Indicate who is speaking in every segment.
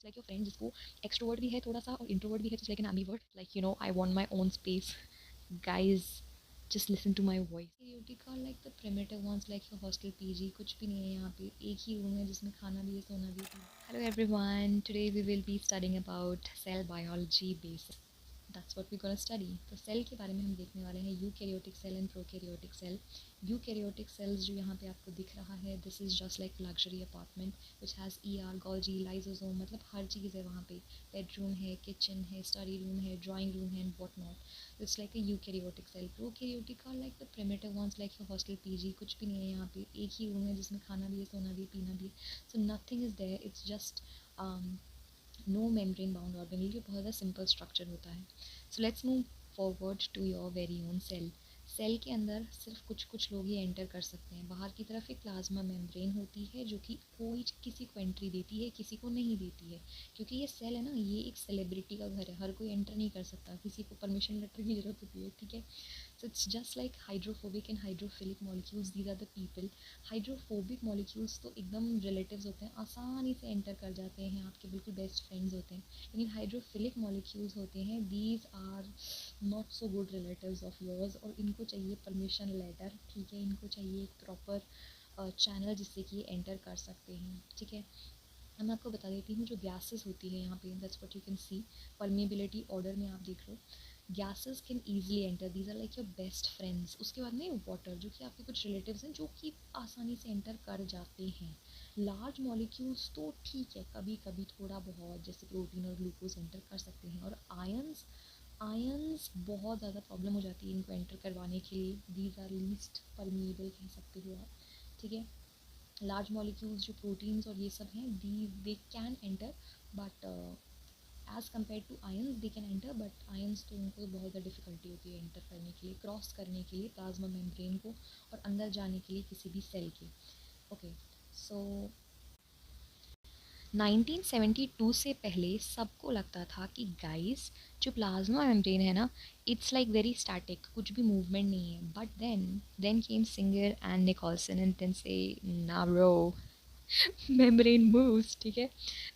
Speaker 1: Like your friend जिसको extrovert भी है थोड़ा सा और इंट्रोवर्ट भी है, just like an ambivert, like you know I want my own space, guys just listen to my voice. Chaotic are like the primitive ones, like your hostel PG. कुछ भी नहीं है यहाँ पे, एक ही रूम है जिसमें खाना भी है, सोना भी है. Hello everyone, today we will be studying about cell biology basics. That's what we're gonna study. तो सेल के बारे में हम देखने वाले हैं, eukaryotic cell and prokaryotic cell. Eukaryotic cells जो यहाँ पे आपको दिख रहा है, this is just like luxury apartment which has ER, Golgi, lysosome, मतलब हर चीज़ है वहाँ पे. बेडरूम है, किचन है, स्टडी रूम है, ड्राइंग रूम है and what not. It's like a eukaryotic cell. Prokaryotic are like the primitive ones, like your hostel PG. कुछ भी नहीं है यहाँ पे, एक ही रूम है जिसमें खाना भी है, सोना भी है, पीना भी है. So nothing is there, it's just no membrane bound organelle. ये बहुत ज़्यादा सिंपल स्ट्रक्चर होता है. So let's move forward to your very own cell. Cell के अंदर सिर्फ कुछ कुछ लोग ही एंटर कर सकते हैं. बाहर की तरफ एक प्लाज्मा मेम्ब्रेन होती है जो कि कोई किसी को एंट्री देती है, किसी को नहीं देती है. क्योंकि ये सेल है ना, ये एक सेलिब्रिटी का घर है, हर कोई एंटर नहीं कर सकता, किसी को परमिशन लेटर की ज़रूरत होती है, ठीक है. So it's just like hydrophobic and hydrophilic molecules. These are the people. Hydrophobic molecules तो एकदम relatives होते हैं, आसानी से enter कर जाते हैं, आपके बिल्कुल best friends होते हैं. लेकिन hydrophilic molecules होते हैं, these are not so good relatives of yours, और इनको चाहिए permission letter, ठीक है. इनको चाहिए एक proper channel जिससे कि ये enter कर सकते हैं, ठीक है. अब मैं आपको बता देती हूँ जो गैसेस होती है यहाँ पे, that's what you can see. Permeability order में आप देख लो, gases can easily enter, these are like your best friends. उसके बाद में वाटर, जो कि आपके कुछ रिलेटिव्स हैं जो कि आसानी से एंटर कर जाते हैं. लार्ज मॉलिक्यूल्स तो ठीक है, कभी कभी थोड़ा बहुत, जैसे प्रोटीन और ग्लूकोज एंटर कर सकते हैं. और आयंस, आयंस बहुत ज़्यादा प्रॉब्लम हो जाती है इनको एंटर करवाने के लिए. दीज आर लीस्ट परमिएबल कह सकते हो आप, ठीक है. लार्ज मॉलिक्यूल्स जो प्रोटीन्स और ये सब हैं, they can enter, but as compare to ions they can enter, but ions तो उनको बहुत ज़्यादा डिफ़िकल्टी होती है एंटर करने के लिए, क्रॉस करने के लिए प्लाज्मा मेम्ब्रेन को, और अंदर जाने के लिए किसी भी सेल के. ओके, सो 1972 से पहले सबको लगता था कि गाइस जो प्लाज्मा मेम्ब्रेन है ना, इट्स लाइक वेरी स्टैटिक, कुछ भी मूवमेंट नहीं है. But then came Singer and Nicolson and then से ना ब्रो, मेम्ब्रेन मूव्स, ठीक है.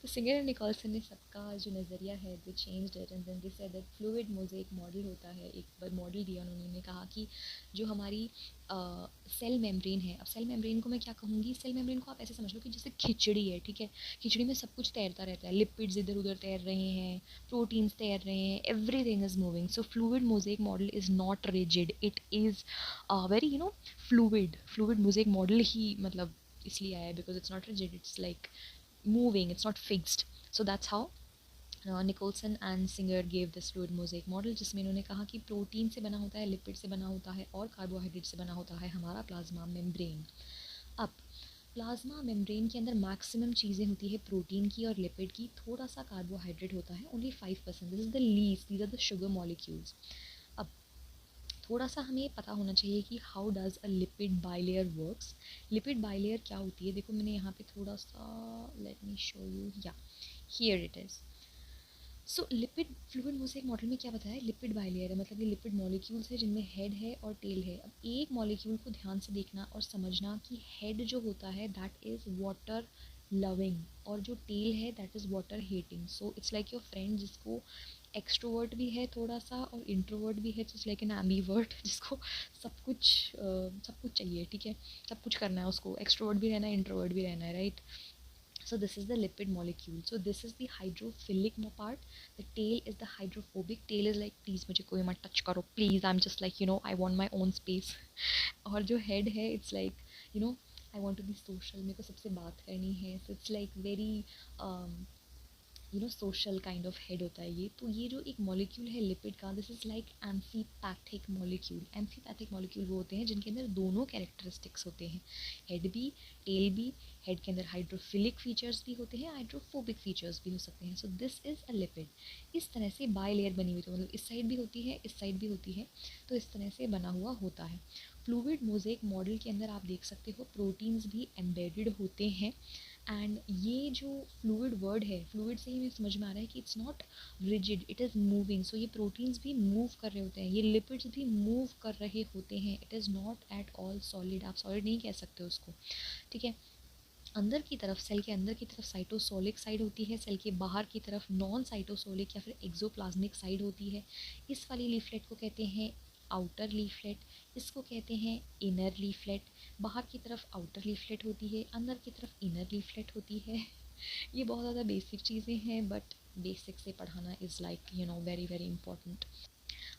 Speaker 1: तो सिंगर एंड निकोलसन ने सबका जो नज़रिया है, they changed it and then they said that fluid mosaic model होता है. एक बार मॉडल दिया उन्होंने, कहा कि जो हमारी सेल मेम्ब्रेन है, अब सेल मेम्ब्रेन को मैं क्या कहूँगी, सेल मेम्ब्रेन को आप ऐसे समझ लो कि जैसे खिचड़ी है, ठीक है. खिचड़ी में सब कुछ तैरता रहता है, लिपिड्स इधर उधर तैर रहे हैं, प्रोटीन्स तैर रहे हैं, everything is moving. So fluid mosaic model is not rigid, it is very you know fluid. Fluid mosaic model ही मतलब इसलिए आया है because it's not rigid, it's like moving, it's not fixed. So that's how Nicolson and Singer gave this fluid mosaic model, जिसमें इन्होंने कहा कि protein से बना होता है, लिपिड से बना होता है और कार्बोहाइड्रेट से बना होता है हमारा प्लाज्मा मेम्ब्रेन. अब प्लाज्मा मेम्ब्रेन के अंदर मैक्सिमम चीज़ें होती है प्रोटीन की और लिपिड की, थोड़ा सा कार्बोहाइड्रेट होता है, only 5%. This is the least, these are the sugar molecules. अब थोड़ा सा हमें पता होना चाहिए कि how does a lipid bilayer works. Lipid bilayer क्या होती है, देखो मैंने यहाँ पे थोड़ा सा, let me show you, yeah here it is. So lipid fluid mosaic model में क्या बताया, लिपिड बाइलेयर है, मतलब ये लिपिड मॉलिक्यूल्स है जिनमें हेड है और टेल है. अब एक मॉलिक्यूल को ध्यान से देखना और समझना कि हेड जो होता है दैट इज़ वाटर लविंग, और जो टेल है that is water hating. So it's like your friend जिसको एक्सट्रोवर्ट भी है थोड़ा सा और इंट्रोवर्ट भी है, जस्ट लाइक एन एम्बीवर्ट, जिसको सब कुछ चाहिए, ठीक है. सब कुछ करना है उसको, एक्सट्रोवर्ट भी रहना है, इंट्रोवर्ट भी रहना है, right. So this is the lipid molecule. So this is the hydrophilic part. The tail is the hydrophobic. Tail is like please मुझे कोई मत touch करो, please I'm just like you know I want my own space. और जो head है it's like you know I want to be social, मेरे को सबसे बात करनी है. So it's like very um, you know social kind of head होता है ये. तो ये जो एक मॉलिक्यूल है लिपिड का, this is like amphipathic molecule. Amphipathic molecule वो होते हैं जिनके अंदर दोनों कैरेक्टरिस्टिक्स होते हैं, हेड भी टेल भी. हेड के अंदर हाइड्रोफिलिक फीचर्स भी होते हैं, हाइड्रोफोबिक फीचर्स भी हो सकते हैं. So this is a lipid. इस तरह से बाई लेयर बनी हुई, तो मतलब इस साइड भी होती है, इस साइड भी होती है, तो इस तरह से बना हुआ होता है. फ्लूइड मोज़ेक मॉडल के अंदर आप देख सकते हो प्रोटीन्स भी एम्बेडेड होते हैं. एंड ये जो फ्लूइड वर्ड है, फ्लूइड से ही हमें समझ में आ रहा है कि it's not rigid, it is moving. So ये प्रोटीन्स भी मूव कर रहे होते हैं, ये लिपिड्स भी मूव कर रहे होते हैं. It is not at all solid, आप सॉलिड नहीं कह सकते उसको, ठीक है. अंदर की तरफ, सेल के अंदर की तरफ साइटोसोलिक साइड होती है, सेल के बाहर की तरफ नॉन साइटोसोलिक या फिर एक्सोप्लाज्मिक साइड होती है। इस वाली लीफलेट को कहते हैं आउटर लीफलेट, इसको कहते हैं इनर लीफलेट। बाहर की तरफ आउटर लीफलेट होती है, अंदर की तरफ इनर लीफलेट होती है। ये बहुत ज़्यादा बेसिक चीज़ें हैं, बट बेसिक से पढ़ाना is like very very important.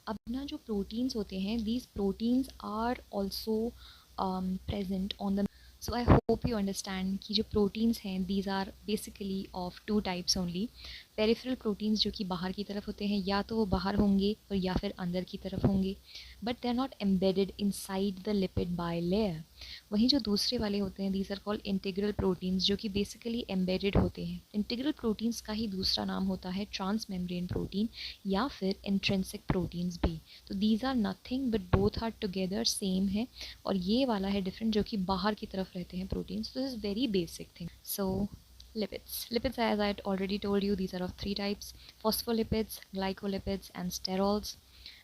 Speaker 1: अब ना जो प्रोटीन्स होते हैं, these proteins are also present on the, so I hope you understand कि जो प्रोटीन्स हैं these are basically of two types only. Peripheral proteins जो कि बाहर की तरफ होते हैं, या तो वो बाहर होंगे और या फिर अंदर की तरफ होंगे, but they are not embedded inside the lipid bilayer. वहीं जो दूसरे वाले होते हैं, these are called integral proteins, जो कि बेसिकली एम्बेडेड होते हैं। इंटीग्रल प्रोटीन्स का ही दूसरा नाम होता है ट्रांस मेम्ब्रेन प्रोटीन या फिर इंट्रिंसिक प्रोटीन्स भी। तो these are nothing but both are together same है, और ये वाला है डिफरेंट जो कि बाहर की तरफ रहते हैं प्रोटीन्स। तो this is very basic thing. So lipids, as I had already told you, these are of three types: phospholipids, glycolipids and sterols.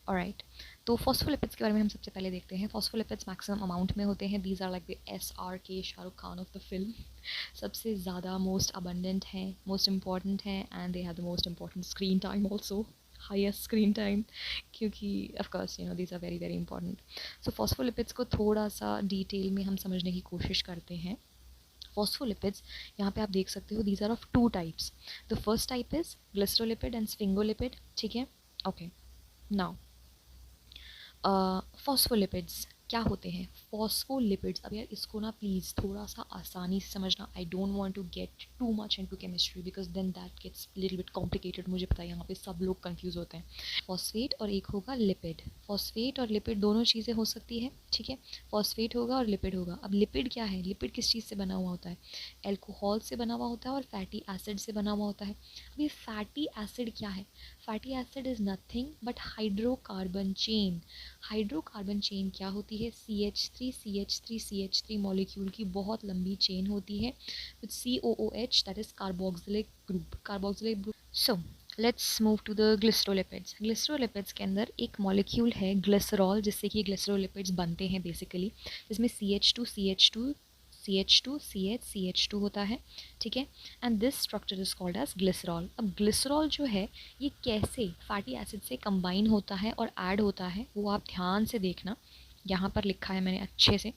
Speaker 1: Alright, तो फॉस्फोलिपिड्स के बारे में हम सबसे पहले देखते हैं। फॉस्फोलिपिड्स मैक्सिमम अमाउंट में होते हैं। These are like the SRK, Shahrukh Khan of the film. सबसे ज़्यादा मोस्ट अबंडेंट हैं, मोस्ट इंपॉर्टेंट हैं, and they have the most important screen time also, highest screen time, क्योंकि of course these are very very important. So phospholipids को थोड़ा सा detail में हम समझने की कोशिश करते हैं। फॉस्फोलिपिड्स, यहाँ पे आप देख सकते हो, these are of two types. The first type is glycerolipid and sphingolipid, ठीक है। ओके, नाउ फॉस्फोलिपिड्स क्या होते हैं? फॉस्फोलिपिड्स, अब यार इसको ना प्लीज़ थोड़ा सा आसानी से समझना। I don't want to get too much into chemistry because then that gets little bit complicated. मुझे पता है यहाँ पे सब लोग कंफ्यूज होते हैं। फॉस्फेट और एक होगा लिपिड। फॉस्फेट और लिपिड दोनों चीज़ें हो सकती है, ठीक है। फॉस्फेट होगा और लिपिड होगा। अब लिपिड क्या है? लिपिड किस चीज़ से बना हुआ होता है? एल्कोहल से बना हुआ होता है और फैटी एसिड से बना हुआ होता है। अब ये फैटी एसिड क्या है? Fatty acid is nothing but hydrocarbon chain. Hydrocarbon chain क्या होती है? CH3 मॉलिक्यूल की बहुत लंबी चेन होती है with COOH, that is carboxylic group. So let's move to the glycerolipids. Glycerolipids के अंदर एक मॉलिक्यूल है ग्लिसरॉल, जिससे कि ग्लिसरोलिपिड्स बनते हैं बेसिकली, जिसमें CH2 होता है, ठीक है। And this structure is called as glycerol. अब ग्लिसरॉल जो है ये कैसे फैटी एसिड से कंबाइन होता है और ऐड होता है, वो आप ध्यान से देखना। यहाँ पर लिखा है मैंने अच्छे से।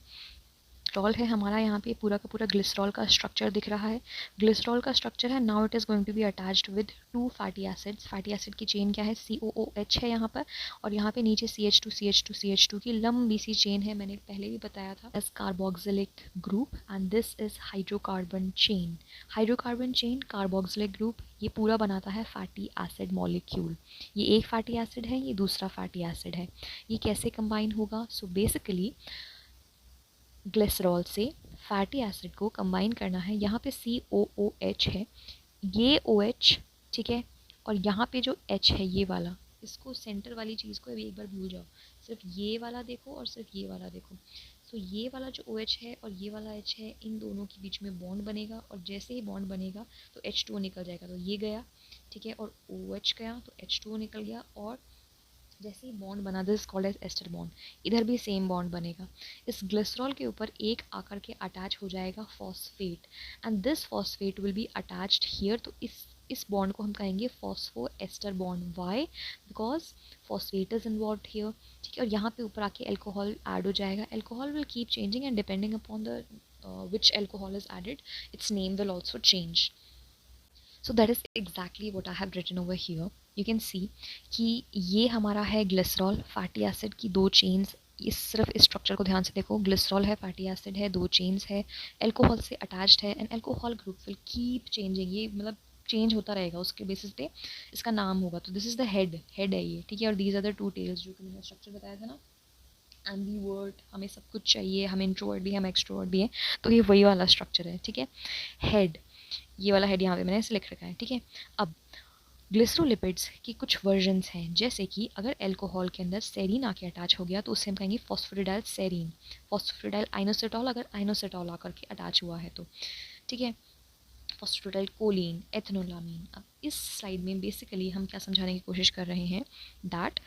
Speaker 1: ग्लिसरॉल है हमारा, यहाँ पे पूरा का पूरा ग्लिसरॉल का स्ट्रक्चर दिख रहा है। ग्लिसरॉल का स्ट्रक्चर है, now it is going to be attached with two fatty acids. Fatty acid की चेन क्या है? COOH है यहाँ पर, और यहाँ पे नीचे CH2 की लंबी सी चेन है, मैंने पहले भी बताया था, as carboxylic group, and this is hydrocarbon chain. Hydrocarbon chain, carboxylic group, ये पूरा बनाता है फैटी एसिड मॉलिक्यूल। ये एक फैटी एसिड है, ये दूसरा फैटी एसिड है। ये कैसे कंबाइन होगा? सो बेसिकली ग्लिसरॉल से फैटी एसिड को कंबाइन करना है। यहाँ पे COOH है, ये OH, ठीक है, और यहाँ पे जो H है ये वाला, इसको सेंटर वाली चीज़ को अभी एक बार भूल जाओ, सिर्फ ये वाला देखो और सिर्फ ये वाला देखो। सो ये वाला जो OH है और ये वाला H है, इन दोनों के बीच में बॉन्ड बनेगा, और जैसे ही बॉन्ड बनेगा तो H2O निकल जाएगा, तो ये गया, ठीक है, और OH गया तो H2O निकल गया, और जैसे ही बॉन्ड बना, this called as ester bond. इधर भी सेम बॉन्ड बनेगा। इस ग्लिसरॉल के ऊपर एक आकर के अटैच हो जाएगा phosphate, and this phosphate will be attached here. तो इस बॉन्ड को हम कहेंगे phosphoester bond. Why? Because phosphate is involve here, ठीक है। और यहाँ पे ऊपर आके एल्कोहल ऐड हो जाएगा। Alcohol will keep changing and depending upon the which alcohol is added, its name will also change. So that is exactly what I have written over here. You can see कि ये हमारा है glycerol, fatty acid की दो chains. इस सिर्फ इस structure को ध्यान से देखो, ग्लिसरॉल है, फैटी एसिड है, दो चेन्स है, एल्कोहल से अटैच्ड है, and alcohol group will keep changing. ये मतलब चेंज होता रहेगा, उसके बेसिस पे इसका नाम होगा। तो दिस इज़ द हेड है ये, ठीक है। और these are the two tails, जो कि मैंने स्ट्रक्चर बताया था ना, एम्बीवर्ट, हमें सब कुछ चाहिए, हम इंट्रोवर्ट भी, हम एक्सट्रोवर्ट भी हैं, तो ये वही वाला स्ट्रक्चर है, ठीक है। हेड, ये वाला हेड यहाँ पे मैंने ऐसे लिख रखा है, ठीक है। अब ग्लिसरोलिपिड्स की कुछ वर्जन्स हैं, जैसे कि अगर एल्कोहल के अंदर सेरीन आके अटैच हो गया तो उससे हम कहेंगे फॉस्फोरिडाइल सेरीन। फॉस्फोरिडाइल आइनोसिटॉल, अगर आइनोसिटॉल आकर के अटैच हुआ है तो, ठीक है। फॉस्फोरिडाइल कोलिन, एथनोलामीन। अब इस स्लाइड में बेसिकली हम क्या समझाने की कोशिश कर रहे हैं, दैट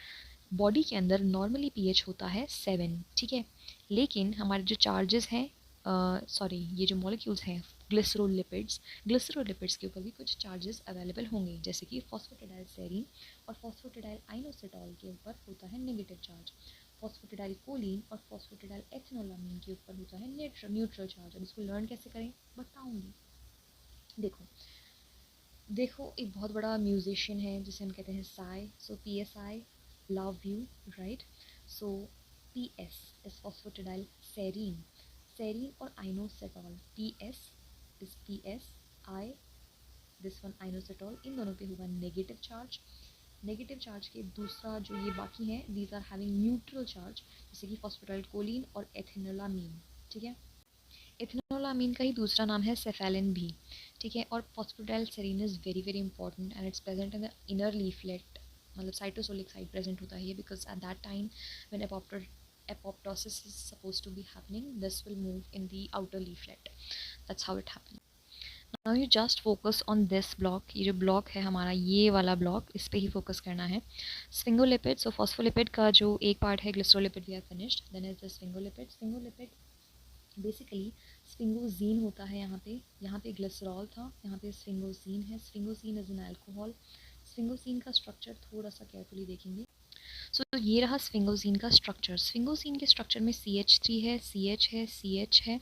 Speaker 1: बॉडी के अंदर नॉर्मली पीएच होता है 7, ठीक है। लेकिन हमारे जो चार्जेस हैं, सॉरी, ये जो मॉलिक्यूल्स हैं ग्लिसरोलिपिड्स के ऊपर भी कुछ चार्जेस अवेलेबल होंगे, जैसे कि फॉस्फेटिडाइल सेरीन और फॉस्फेटिडाइल आइनोसिटॉल के ऊपर होता है नेगेटिव चार्ज, फॉस्फेटिडाइल कोलिन और फॉस्फेटिडाइल एथेनोलामीन के ऊपर होता है न्यूट्रल चार्ज। अब इसको लर्न कैसे करें बताऊंगी। देखो देखो एक बहुत बड़ा म्यूजिशियन है जिसे हम कहते हैं psi, so PSI love you, right. So PS is phosphatidyl serine, serine और inositol, PS is PS, I this one inositol, इन दोनों पे होगा नेगेटिव चार्ज। नेगेटिव चार्ज के दूसरा जो ये बाकी हैं, these are having neutral charge, जैसे कि फॉस्फेटाइल कोलिन और एथेनोलामीन, ठीक है। एथेनोलामीन का ही दूसरा नाम है सेफेलिन भी, ठीक है। और phosphatidyl serine is very very important and it's present in the inner leaflet, मतलब साइटोसोलिक साइड प्रेजेंट होता है ये, because at that time when apoptosis is supposed to be happening, this will move in the outer leaflet. That's how it happens. Now you just focus on this block, ये जो block है हमारा, ये वाला block, इस पे ही focus करना है। स्फिंगोलिपिड, सो फॉस्फोलिपिड का जो एक पार्ट है glycerolipid we have finished, then is the sphingolipid. Sphingolipid basically sphingosine होता है यहाँ पे ग्लिसरॉल था, यहाँ पे स्फिंगोजीन है। स्फिंगोजीन इज एन अल्कोहल। स्फिंगोजीन का स्ट्रक्चर थोड़ा सा केयरफुली देखेंगे। सो ये रहा स्फिंगोजीन का स्ट्रक्चर। स्फिंगोजीन के स्ट्रक्चर में CH3 है, CH है, CH है,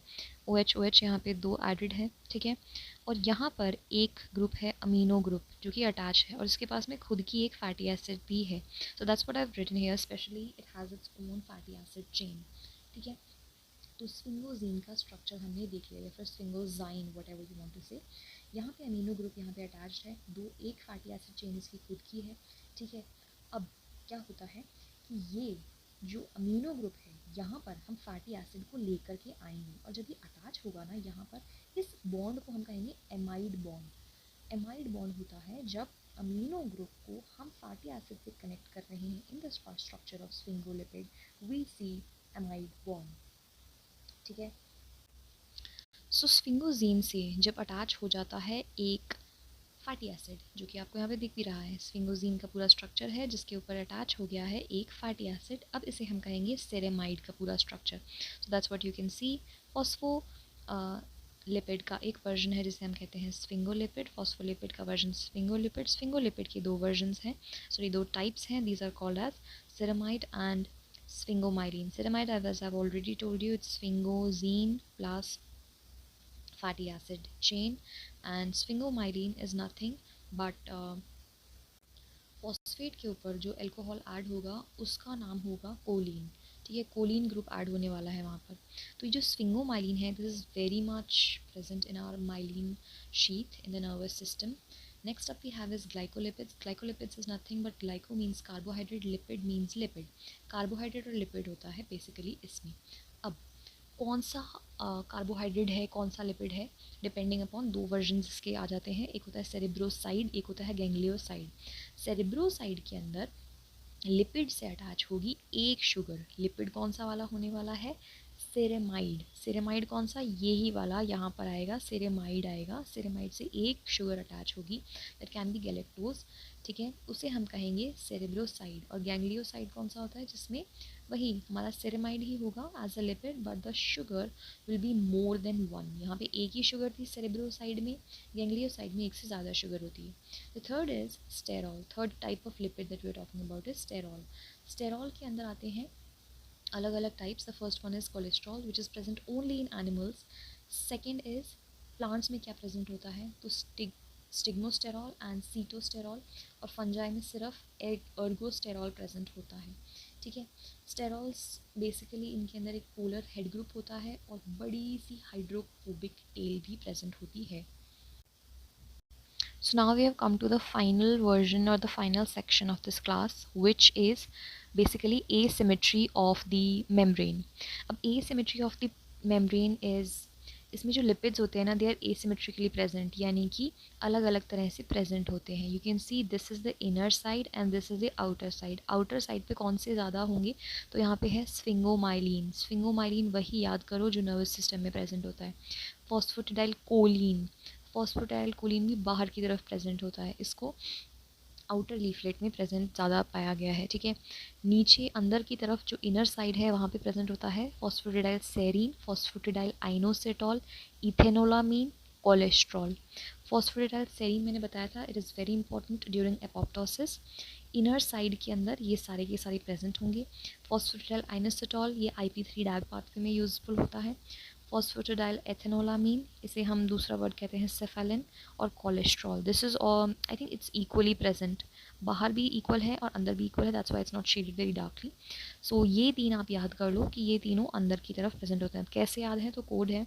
Speaker 1: OH यहाँ पे 2 एडिड है, ठीक है। और यहाँ पर एक ग्रुप है अमीनो ग्रुप जो कि अटैच है, और इसके पास में खुद की एक फैटी एसिड भी है। So that's what I have written here, specially it has its own fatty acid chain, ठीक है। तो स्फिंगोजीन का स्ट्रक्चर हमने देख लिया, या फिर sphingosine whatever you want to say. यहाँ पे अमीनो ग्रुप यहाँ पे अटैच्ड है, एक फैटी एसिड चेन इसकी खुद की है, ठीक है। अब क्या होता है कि ये जो अमीनो ग्रुप है यहाँ पर हम फैटी एसिड को लेकर के आएंगे, और जब ये अटैच होगा ना यहाँ पर, इस बॉन्ड को हम कहेंगे एमाइड बॉन्ड। एमाइड बॉन्ड होता है जब अमीनो ग्रुप को हम फैटी एसिड से कनेक्ट कर रहे हैं। In the structure of sphingolipid we see amide bond, ठीक है। सो स्फिंगोजीन से जब अटैच हो जाता है एक फैटी एसिड, जो कि आपको यहाँ पे दिख भी रहा है, स्फिंगोजीन का पूरा स्ट्रक्चर है जिसके ऊपर अटैच हो गया है एक फैटी एसिड, अब इसे हम कहेंगे सेरेमाइड का पूरा structure. So that's what you can see. Phospholipid का एक वर्जन है जिसे हम कहते हैं स्फिंगोलिपिड, फॉस्फोलिपिड का वर्जन स्फिंगोलिपिड। स्फिंगोलिपिड के 2 वर्जन्स हैं, सॉरी 2 टाइप्स हैं, these are called as ceramide and sphingomyelin. Ceramide, as I've already told you, it's sphingosine plus fatty acid chain, and sphingomyelin is nothing but phosphate के ऊपर जो alcohol add होगा उसका नाम होगा कोलिन, ठीक है। कोलिन ग्रुप ऐड होने वाला है वहाँ पर। तो ये जो स्फिंगोमाइलिन है, this is very much present in our myelin sheath in the nervous system. Next up we have is glycolipids. Glycolipids is nothing but glyco means carbohydrate, lipid means lipid. Carbohydrate और lipid होता है basically इसमें। अब कौन सा carbohydrate है, कौन सा लिपिड है, डिपेंडिंग अपॉन 2 वर्जन्स इसके आ जाते हैं, एक होता है सेरेब्रोसाइड, एक होता है गैंग्लियोसाइड। सेरेब्रोसाइड के अंदर लिपिड से अटैच होगी एक शुगर। लिपिड कौन सा वाला होने वाला है, सेरेमाइड। सेरेमाइड कौन सा, यही वाला यहाँ पर आएगा, सेरेमाइड आएगा। सेरेमाइड से एक शुगर अटैच होगी, दैट कैन बी गैलेक्टोज, ठीक है, उसे हम कहेंगे सेरेब्रोसाइड। और गैंग्लियोसाइड कौन सा होता है, जिसमें वही हमारा सेरेमाइड ही होगा as a lipid, but the sugar will be more than 1। यहाँ पे एक ही शुगर थी सेरेब्रोसाइड में, गैंग्लियोसाइड में एक से ज़्यादा शुगर होती है। The third is sterol. Third type of lipid that we are talking about is sterol. Sterol के अंदर आते हैं अलग अलग types. The first one is cholesterol which is present only in animals. Second is plants में क्या present होता है, तो स्टिग्मोस्टेरॉल एंड सीटोस्टेरॉल, और फंजाई में सिर्फ एर्गोस्टेरॉल प्रेजेंट होता है, ठीक है। स्टेरॉल्स बेसिकली इनके अंदर एक पोलर हेड ग्रुप होता है और बड़ी सी हाइड्रोफोबिक टेल भी प्रेजेंट होती है। So now we have come to the final version or the final section of this class, which is basically asymmetry of the membrane. अब asymmetry of the membrane is, इसमें जो lipids होते हैं ना, they are एसिमेट्रिकली present, यानी कि अलग अलग तरह से प्रेजेंट होते हैं। You can see this is the inner side and this is the outer side. Outer side पे कौन से ज़्यादा होंगे, तो यहाँ पे है स्फिंगोमाइलिन। स्फिंगोमाइलिन वही याद करो जो नर्वस सिस्टम में प्रेजेंट होता है। फॉस्फेटिडाइल कोलिन, फॉस्फेटाइल कोलिन भी बाहर की तरफ प्रेजेंट होता है, इसको आउटर लीफलेट में प्रेजेंट ज़्यादा पाया गया है, ठीक है। नीचे अंदर की तरफ जो इनर साइड है वहाँ पे प्रेजेंट होता है phosphatidyl serine, phosphatidyl inositol, ethanolamine, cholesterol. Phosphatidyl serine मैंने बताया था, it is very important during apoptosis. Inner side के अंदर ये सारे के सारे प्रेजेंट होंगे। फॉस्फेटिडाइल आइनोसिटॉल ये IP3 डैग पाथवे में यूजफुल होता है। फॉस्फेटिडाइल एथेनोलामीन, इसे हम दूसरा वर्ड कहते हैं सेफेलिन। और cholesterol, this is I think it's equally present, बाहर भी इक्वल है और अंदर भी इक्वल है, that's why it's not shaded very darkly. So ये तीन आप याद कर लो कि ये तीनों अंदर की तरफ प्रेजेंट होते हैं। कैसे याद है? तो कोड है,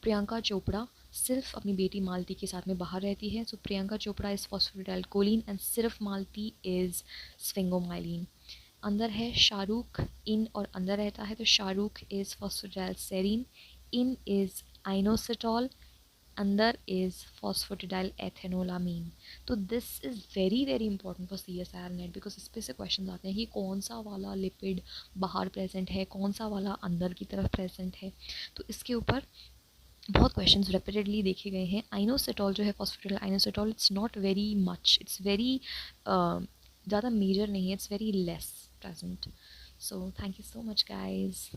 Speaker 1: प्रियंका चोपड़ा सिर्फ अपनी बेटी मालती के साथ में बाहर रहती है, so Priyanka Chopra is phosphatidyl choline and सिर्फ मालती इज़ स्फिंगोमाइलिन। अंदर है शाहरुख, इन और अंदर रहता है, तो Shahrukh is phosphatidyl serine, in is inositol, अंदर इज़ फॉस्फेटिडाइल एथेनोलामीन। तो this is very very important for CSIR net, because इस पे से क्वेश्चन आते हैं कि कौन सा वाला लिपिड बाहर प्रेजेंट है, कौन सा वाला अंदर की तरफ प्रेजेंट है। तो इसके ऊपर बहुत क्वेश्चंस रिपीटेडली देखे गए हैं। आइनोसिटॉल जो है phosphatidyl inositol, it's not very much, it's very ज़्यादा मेजर नहीं है, it's very less present. So thank you so much guys.